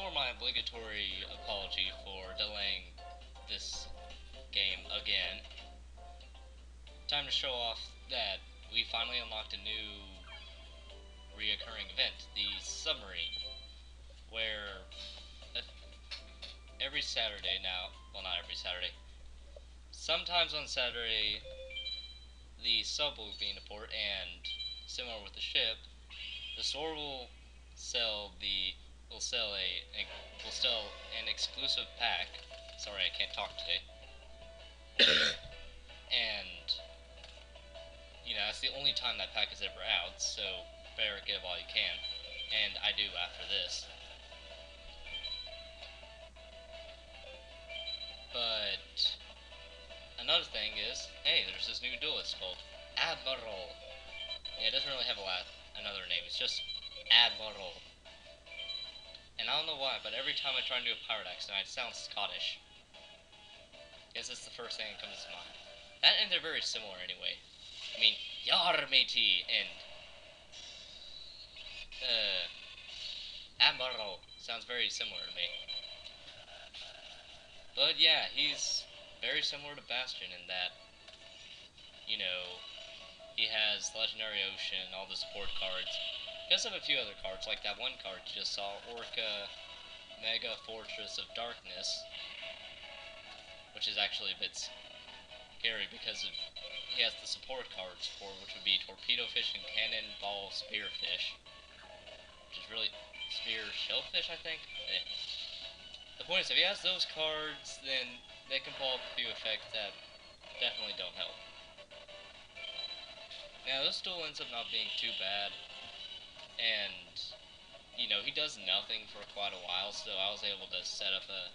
before my obligatory apology for delaying this game again, time to show off that we finally unlocked a new reoccurring event, the submarine, where every Saturday now, well, not every Saturday, sometimes on Saturday, the sub will be in the port, and similar with the ship, the store will sell an exclusive pack. Sorry, I can't talk today. And that's the only time that pack is ever out, so better get it while you can. And I do after this. But another thing is, hey, there's this new duelist called Admiral. Yeah, it doesn't really have another name. It's just Admiral. And I don't know why, but every time I try and do a pirate accent, I sound Scottish. Guess that's the first thing that comes to mind. That and they're very similar anyway. I mean, yar matey and Admiral sounds very similar to me. But yeah, he's very similar to Bastion in that, he has Legendary Ocean, all the support cards. He does have a few other cards, like that one card you just saw, Orca Mega Fortress of Darkness, which is actually a bit scary because he has the support cards for, which would be Torpedo Fish and Cannonball Spearfish, which is really Spear Shellfish, I think. The point is, if he has those cards, then they can pull up a few effects that definitely don't help. Now, this duel ends up not being too bad, and he does nothing for quite a while, so I was able to set up a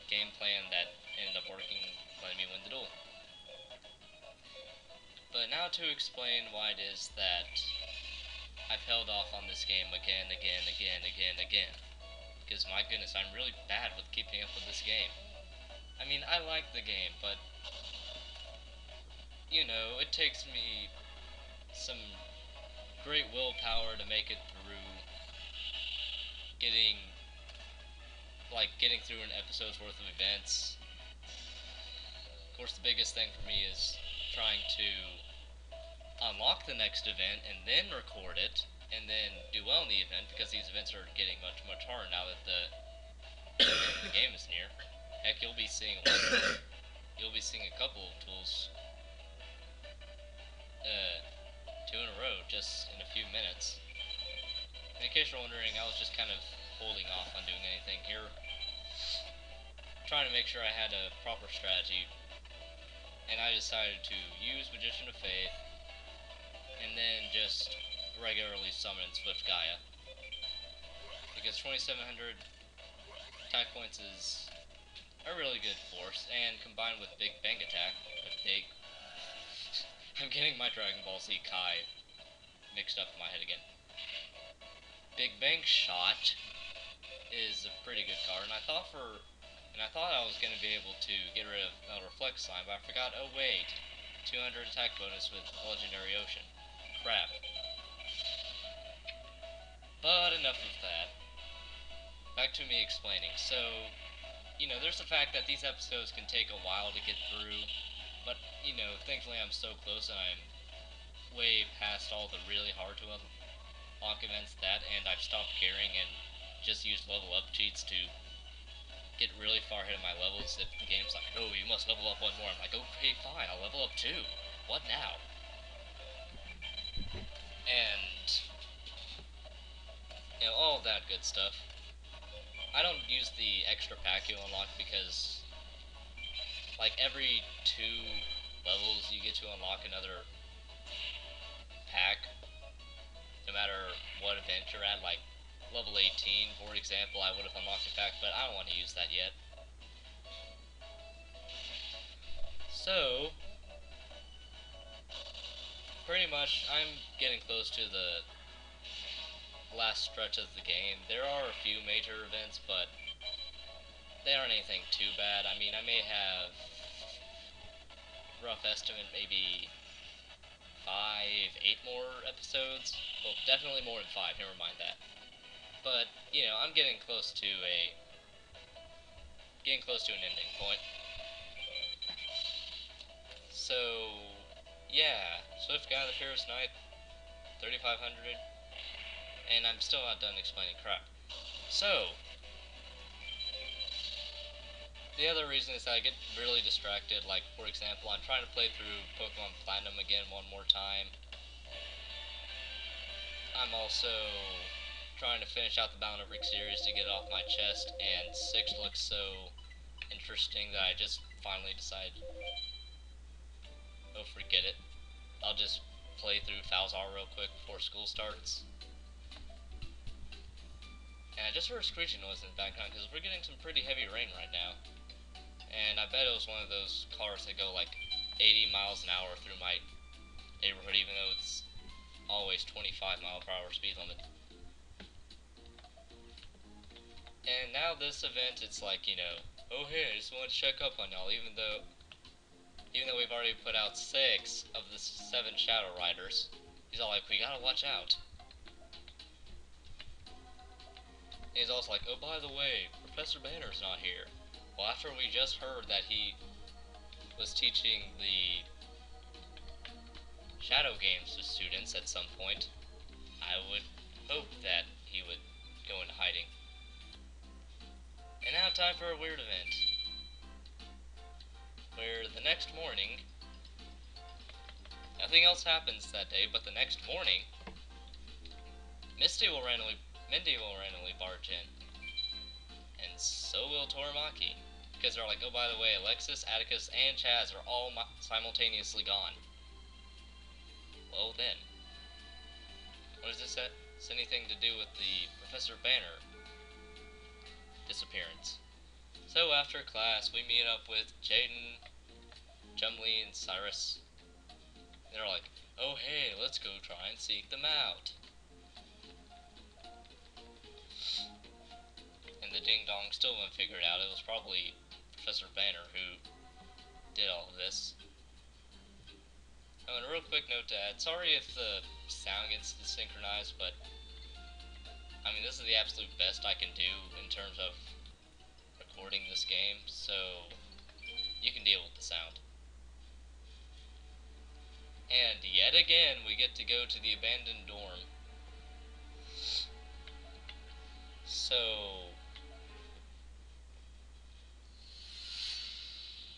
game plan that ended up working, letting me win the duel. But now to explain why it is that I've held off on this game again. Because my goodness, I'm really bad with keeping up with this game. I mean, I like the game, but it takes me some great willpower to make it through getting through an episode's worth of events. Of course, the biggest thing for me is trying to unlock the next event and then record it and then do well in the event, because these events are getting much harder now that the game is near. Heck, you'll be seeing a couple of tools, 2 in a row, just in a few minutes. And in case you're wondering, I was just kind of holding off on doing anything here, trying to make sure I had a proper strategy, and I decided to use Magician of Faith, and then just regularly summon Swift Gaia, because 2700 attack points is a really good force, and combined with Big Bang Attack, I'm getting my Dragon Ball Z Kai mixed up in my head again. Big Bang Shot is a pretty good card, and I thought I was going to be able to get rid of Reflex Slime, but I forgot, oh wait, 200 attack bonus with Legendary Ocean. Crap. But enough of that. Back to me explaining. So, there's the fact that these episodes can take a while to get through, but, thankfully I'm so close and I'm way past all the really hard to unlock events and I've stopped caring and just used level up cheats to get really far ahead of my levels. If the game's like, oh, you must level up one more, I'm like, okay, fine, I'll level up 2. What now? And all of that good stuff. I don't use the extra pack you unlock because, every 2 levels you get to unlock another pack, no matter what event you're at. Like, level 18, for example, I would have unlocked a pack, but I don't want to use that yet. So, pretty much, I'm getting close to the last stretch of the game. There are a few major events, but they aren't anything too bad. I mean, I may have, rough estimate, maybe 5, 8 more episodes. Well, definitely more than 5, never mind that. But, you know, I'm getting close to an ending point. So, yeah, Swift Guy the Fierce Knight, 3500, and I'm still not done explaining crap. So, the other reason is that I get really distracted. Like, for example, I'm trying to play through Pokemon Platinum again one more time. I'm also trying to finish out the Bound of Rick series to get it off my chest, and 6 looks so interesting that I just finally decided, oh, forget it. I'll just play through Falzar real quick before school starts. And I just heard a screeching noise in the background because we're getting some pretty heavy rain right now. And I bet it was one of those cars that go like 80 miles an hour through my neighborhood, even though it's always 25-mile-per-hour speed limit. And now this event, it's like, you know, oh hey, I just wanted to check up on y'all, even though we've already put out 6 of the 7 Shadow Riders. He's all like, we gotta watch out. And he's also like, oh, by the way, Professor Banner's not here. Well, after we just heard that he was teaching the Shadow games to students at some point, I would hope that he would go into hiding. And now time for a weird event, where the next morning, nothing else happens that day, but the next morning, Mindy will randomly barge in, and so will Toramaki, because they're like, oh, by the way, Alexis, Atticus, and Chaz are all simultaneously gone. Well then, what does this have anything to do with the Professor Banner disappearance? So after class, we meet up with Jaden, Jumli, and Cyrus. They're like, oh hey, let's go try and seek them out. And the ding dong still wouldn't figure it out. It was probably Professor Banner who did all of this. Oh, and a real quick note to add, sorry if the sound gets desynchronized, but I mean, this is the absolute best I can do in terms of recording this game, so you can deal with the sound. And yet again, we get to go to the abandoned dorm. So,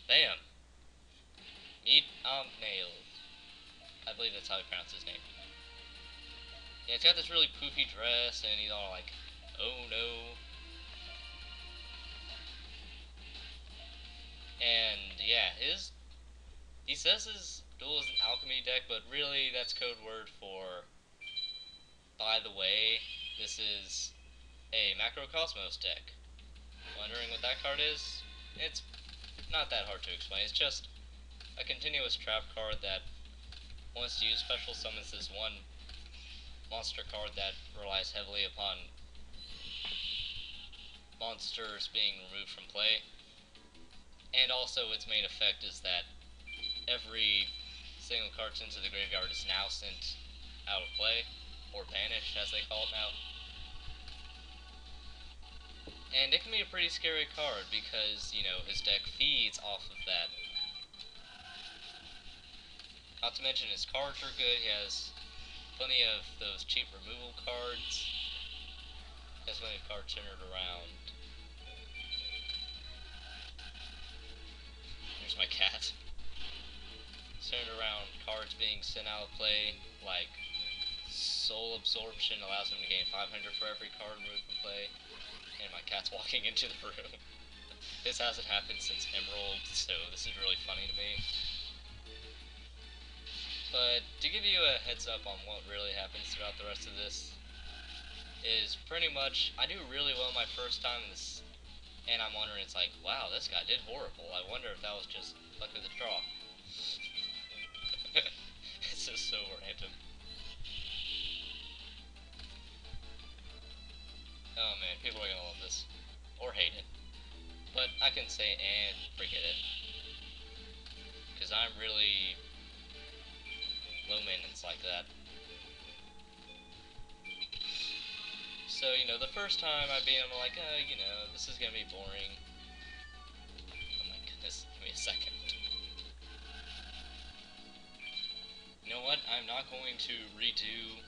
bam! Meet Amnael. I believe that's how he pronounced his name. Yeah, he's got this really poofy dress, and he's all like, oh no. And yeah, he says his duel is an alchemy deck, but really that's code word for, by the way, this is a Macrocosmos deck. Wondering what that card is? It's not that hard to explain. It's just a continuous trap card that wants to use special summons this one monster card that relies heavily upon monsters being removed from play. And also its main effect is that every single card sent to the graveyard is now sent out of play, or banished as they call it now. And it can be a pretty scary card because, you know, his deck feeds off of that. Not to mention his cards are good. He has plenty of those cheap removal cards. He has plenty of cards centered around. Here's my cat. Centered around cards being sent out of play, like Soul Absorption allows him to gain 500 for every card removed from play. And my cat's walking into the room. This hasn't happened since Emerald, so this is really funny to me. But to give you a heads up on what really happens throughout the rest of this, is pretty much, I do really well my first time in this, and I'm wondering, it's like, wow, this guy did horrible. I wonder if that was just luck of the draw. It's just so random. Oh man, people are gonna love this. Or hate it. But I can say and forget it. Because I'm really low maintenance like that. So, you know, the first time I beat him, I'm like, you know, this is gonna be boring. Oh my goodness, give me a second. You know what? I'm not going to redo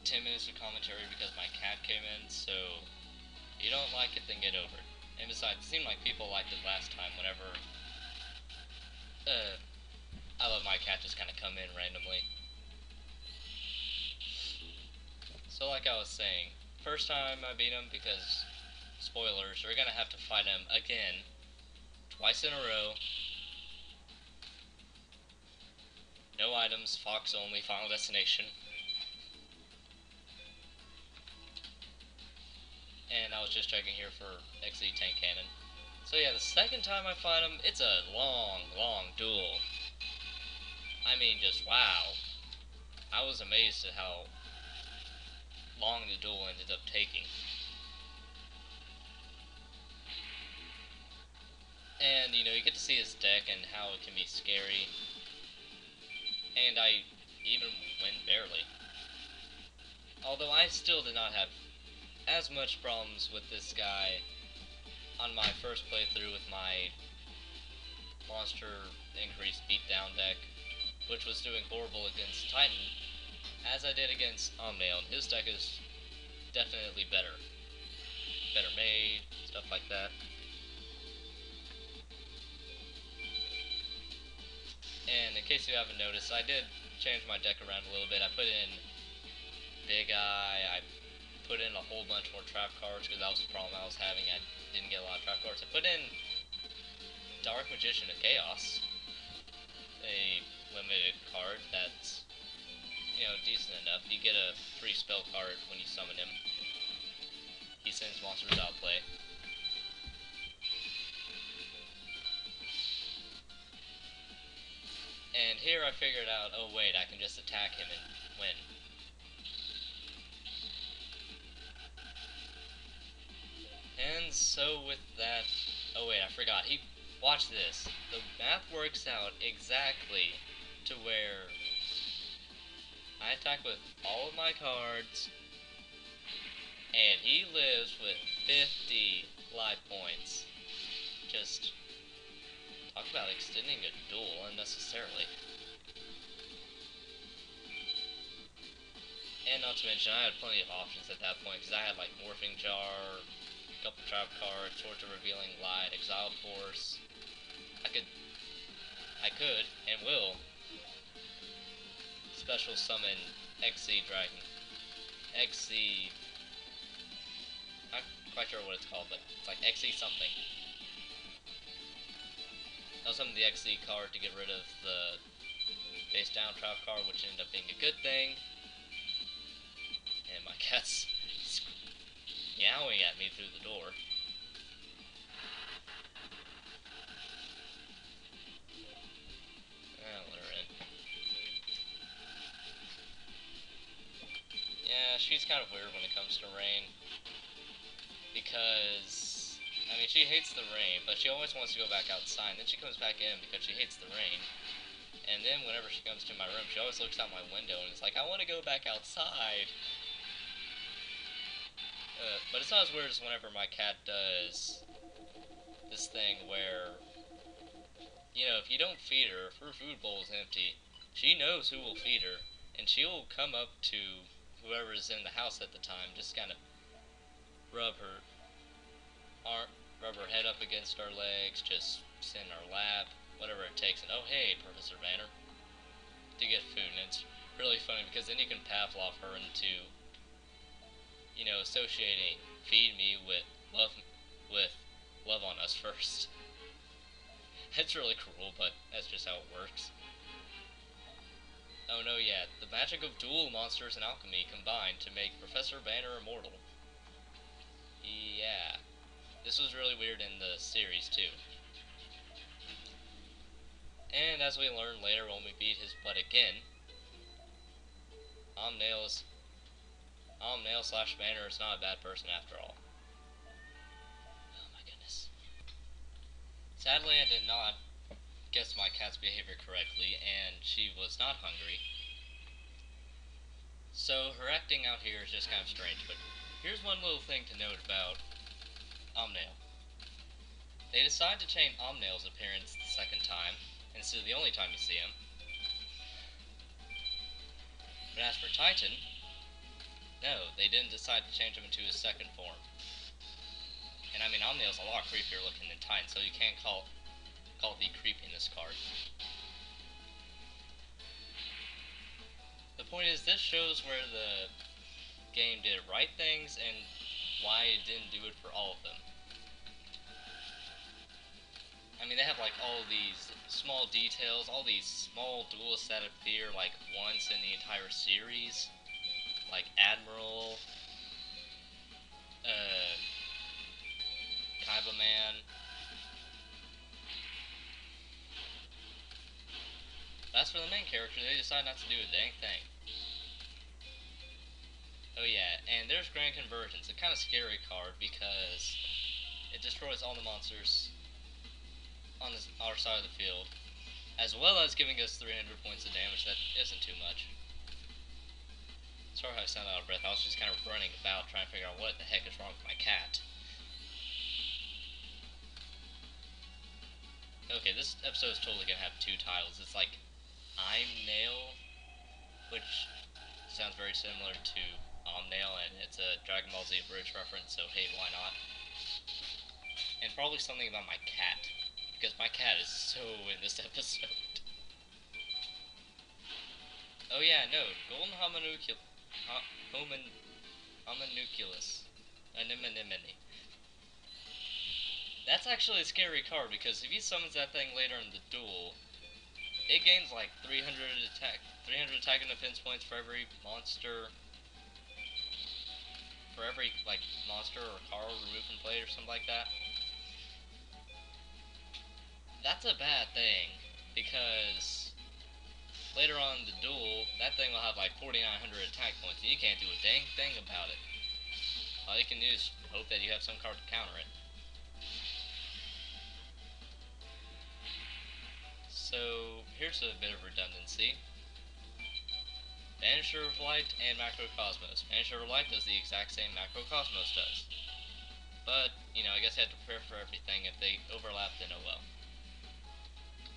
10 minutes of commentary because my cat came in, so if you don't like it, then get over it. And besides, it seemed like people liked it last time whenever I let my cat just kind of come in randomly. So like I was saying, first time I beat him because, spoilers, we're gonna have to fight him again, twice in a row. No items, Fox only, final destination. And I was just checking here for XZ tank cannon. So yeah, the second time I fight him, it's a long, long duel. I mean, just wow. I was amazed at how long the duel ended up taking. And, you know, you get to see his deck and how it can be scary. And I even win barely. Although I still did not have as much problems with this guy on my first playthrough with my monster increased beatdown deck, which was doing horrible against Titan, as I did against Amnael. His deck is definitely better made, stuff like that. And in case you haven't noticed, I did change my deck around a little bit. I put in Big Eye, I put in a whole bunch more trap cards because that was the problem I was having. I didn't get a lot of trap cards. I put in Dark Magician of Chaos, a limited card that's, you know, decent enough. You get a free spell card when you summon him. He sends monsters out of play. And here I figured out, oh wait, I can just attack him and win. And so with that, oh wait, I forgot, watch this. The math works out exactly to where I attack with all of my cards, and he lives with 50 life points. Just talk about extending a duel unnecessarily. And not to mention, I had plenty of options at that point, because I had like Morphing Jar, a couple trap cards, Torch of Revealing Light, Exiled Force. I could, and will, special summon XZ Dragon. XZ... I'm not quite sure what it's called, but it's like XZ something. I'll summon the XZ card to get rid of the face down trap card, which ended up being a good thing. And my cat's meowing at me through the door. I'll let her in. Yeah, she's kind of weird when it comes to rain. Because, I mean, she hates the rain, but she always wants to go back outside. And then she comes back in because she hates the rain. And then whenever she comes to my room, she always looks out my window and is like, I want to go back outside. But it's not as weird as whenever my cat does this thing where, you know, if you don't feed her, if her food bowl is empty, she knows who will feed her, and she'll come up to whoever's in the house at the time, just kind of rub her head up against our legs, just sit in our lap, whatever it takes, and oh hey, Professor Banner, to get food. And it's really funny because then you can Pavlov her into, you know, associating feed me with love on us first. That's really cruel, but that's just how it works. Oh no, yeah, the magic of duel monsters and alchemy combined to make Professor Banner immortal. Yeah. This was really weird in the series, too. And as we learn later when we beat his butt again, Amnael/Banner is not a bad person after all. Oh my goodness. Sadly, I did not guess my cat's behavior correctly, and she was not hungry. So her acting out here is just kind of strange, but Here's one little thing to note about Amnael. They decide to change Amnael's appearance the second time, instead of the only time you see him. But as for Titan, no, they didn't decide to change him into his second form. And I mean, Amnael's a lot creepier looking than Titan, so you can't call the creepiness card. The point is, this shows where the game did right things and why it didn't do it for all of them. I mean, they have like all these small details, all these small duelists that appear like once in the entire series, like Admiral, Kaiba Man. That's for the main character, they decide not to do a dang thing. Oh yeah, and there's Grand Convergence, a kind of scary card because it destroys all the monsters on our side of the field, as well as giving us 300 points of damage. That isn't too much. Sorry if I sound out of breath, I was just kind of running about trying to figure out what the heck is wrong with my cat. Okay, this episode is totally gonna have two titles. It's like, I'm Nail, which sounds very similar to Amnael, and it's a Dragon Ball Z Bridge reference, so hey, why not? And probably something about my cat, because my cat is so in this episode. Oh yeah, no, Golden Homunculus. Anemone. That's actually a scary card, because if he summons that thing later in the duel, it gains like 300 attack and defense points for every monster, or card removed from play or something like that. That's a bad thing, because later on in the duel, that thing will have like 4,900 attack points, and you can't do a dang thing about it. All you can do is hope that you have some card to counter it. So, here's a bit of redundancy. Vanisher of Light and Macrocosmos. Vanisher of Light does the exact same Macrocosmos does. But, you know, I guess I have to prepare for everything. If they overlap, then oh well.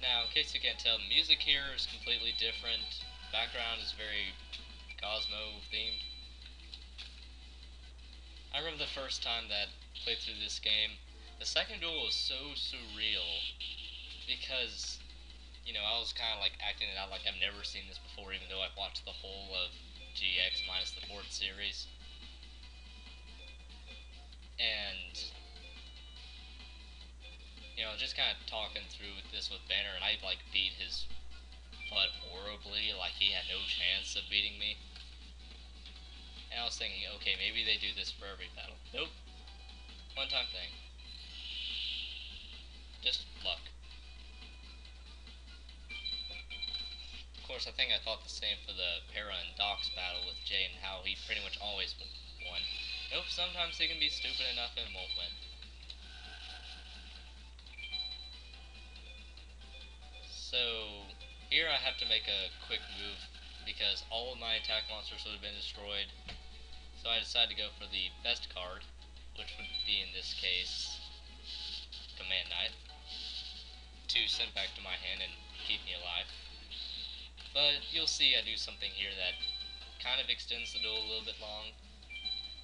Now, in case you can't tell, the music here is completely different. The background is very Cosmo themed. I remember the first time that I played through this game, the second duel was so surreal, because, you know, I was kind of like acting it out like I've never seen this before, even though I've watched the whole of GX minus the 4th series. And, you know, just kind of talking through this with Banner, and I like beat his butt horribly, like he had no chance of beating me. And I was thinking, okay, maybe they do this for every battle. Nope. One time thing. Just luck. Of course, I think I thought the same for the Para and Doc's battle with Jay, and how he pretty much always won. Nope, sometimes he can be stupid enough and won't win. So, here I have to make a quick move, because all of my attack monsters would have been destroyed. So I decided to go for the best card, which would be in this case Command Knight, to send back to my hand and keep me alive. But you'll see I do something here that kind of extends the duel a little bit long,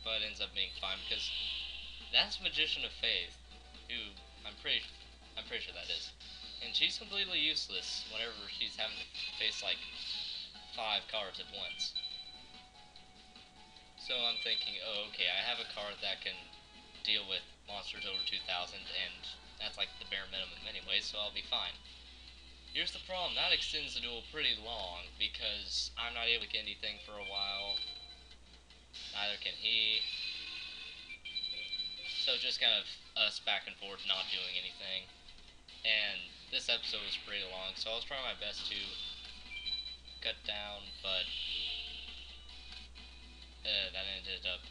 but ends up being fine, because that's Magician of Faith, who I'm pretty sure that is. And she's completely useless whenever she's having to face like 5 cards at once. So I'm thinking, oh, okay, I have a card that can deal with monsters over 2,000, and that's like the bare minimum anyway, so I'll be fine. Here's the problem, that extends the duel pretty long, because I'm not able to get anything for a while. Neither can he. So just kind of us back and forth, not doing anything. And this episode was pretty long, so I was trying my best to cut down, but that ended up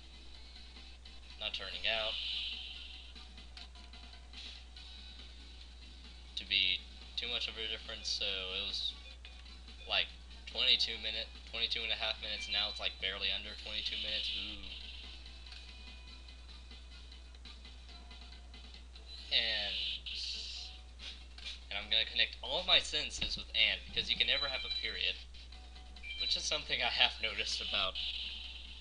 not turning out to be too much of a difference, so it was like 22 and a half minutes, now it's like barely under 22 minutes, ooh. and I'm gonna connect all of my sentences with and, because you can never have a period, which is something I have noticed about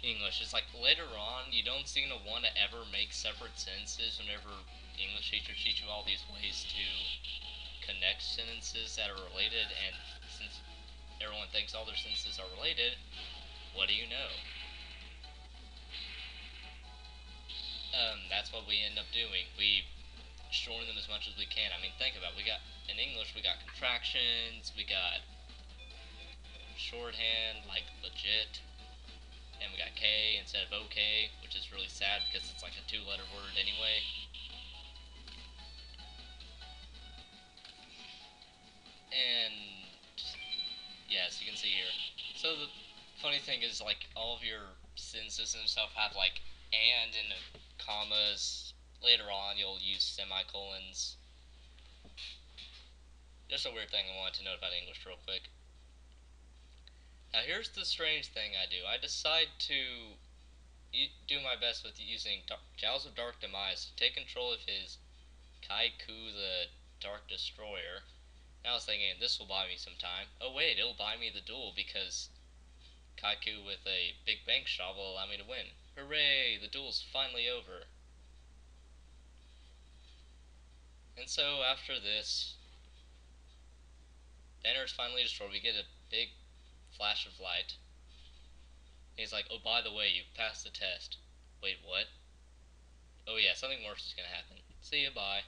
English. It's like later on, you don't seem to want to ever make separate sentences whenever English teachers teach you all these ways to connect sentences that are related, and since everyone thinks all their sentences are related, what do you know? That's what we end up doing. We shorten them as much as we can. I mean, think about it. We got, in English, we got contractions, we got shorthand, like legit, and we got K instead of OK, which is really sad because it's like a two-letter word anyway. And yes, you can see here. So the funny thing is, like, all of your sentences and stuff have like and in commas. Later on, you'll use semicolons. Just a weird thing I wanted to note about English real quick. Now here's the strange thing I do. I decide to do my best with using Jowls of Dark Demise to take control of his Kaiku the Dark Destroyer. Now I was thinking, this will buy me some time. Oh wait, it'll buy me the duel because Kaiku with a big bank shot will allow me to win. Hooray, the duel's finally over. And so after this, banner is finally destroyed. We get a big flash of light. And he's like, oh, by the way, you've passed the test. Wait, what? Oh yeah, something worse is gonna happen. See ya, bye.